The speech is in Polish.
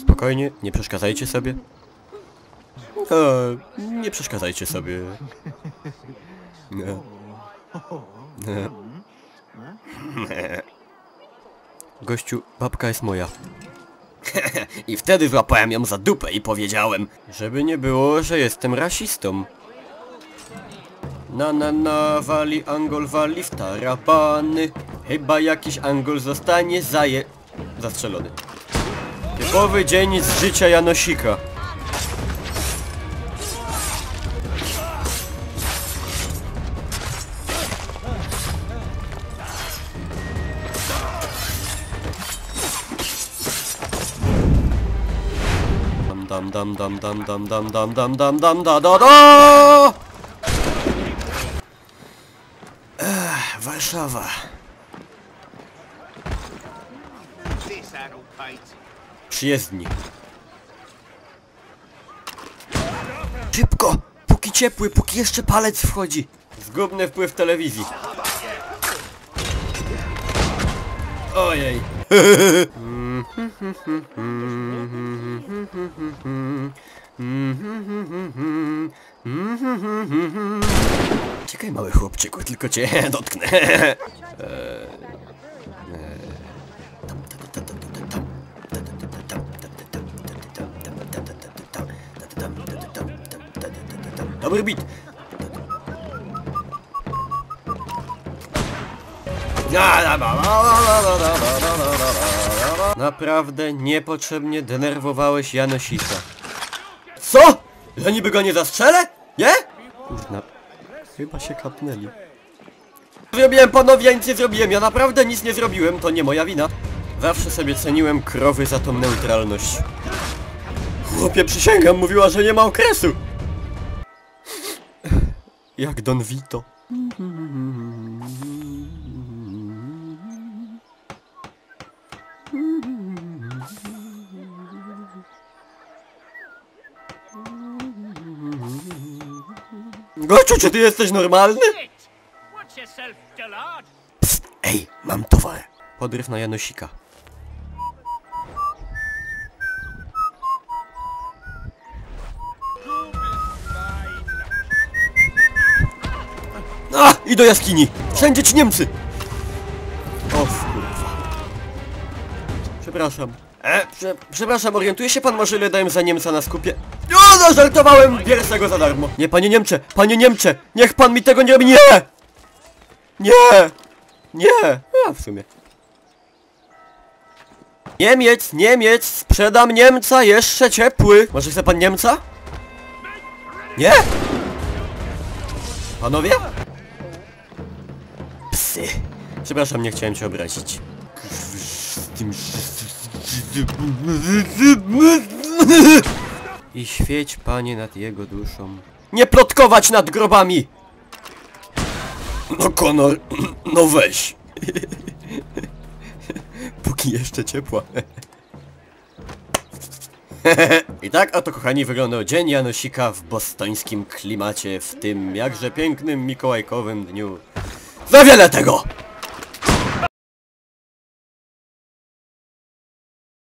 Spokojnie, nie przeszkadzajcie sobie. Nie przeszkadzajcie sobie. Nie. Gościu, babka jest moja. I wtedy złapałem ją za dupę i powiedziałem, żeby nie było, że jestem rasistą. Na, wali Angol, wali w tarapany. Chyba jakiś Angol zostanie zastrzelony. Typowy dzień z życia Janosika. Warszawa. Przyjezdni. Szybko! Póki ciepły, póki jeszcze palec wchodzi. Zgubny wpływ telewizji. Ojej. Czekaj, mały chłopczyku, tylko cię dotknę. Dobry beat. Naprawdę niepotrzebnie denerwowałeś Janosika. Co? Ja niby go nie zastrzelę? Nie? Kurna, chyba się kapnęli. Zrobiłem, panowie, ja nic nie zrobiłem. Ja naprawdę nic nie zrobiłem, to nie moja wina. Zawsze sobie ceniłem krowy za tą neutralność. Chłopie, przysięgam, mówiła, że nie ma okresu. Jak Don Vito. Gościu, czy ty jesteś normalny? Psst, ej, mam towar. Podryw na Janosika. I do jaskini! Wszędzie ci Niemcy! O kurwa. Przepraszam. Przepraszam, orientuje się pan może, ile dałem za Niemca na skupie? O, no żartowałem! Bierę go za darmo. Nie, panie Niemcze! Panie Niemcze! Niech pan mi tego nie robi! Nie! Nie! Nie! A w sumie. Niemiec! Niemiec! Sprzedam Niemca jeszcze ciepły! Może chce pan Niemca? Nie? Panowie? Psy. Przepraszam, nie chciałem cię obrazić. I świeć, Panie, nad jego duszą. Nie plotkować nad grobami! No Konor, no weź. Póki jeszcze ciepła. I tak oto, kochani, wyglądał dzień Janosika w bostońskim klimacie, w tym jakże pięknym mikołajkowym dniu. Za wiele tego!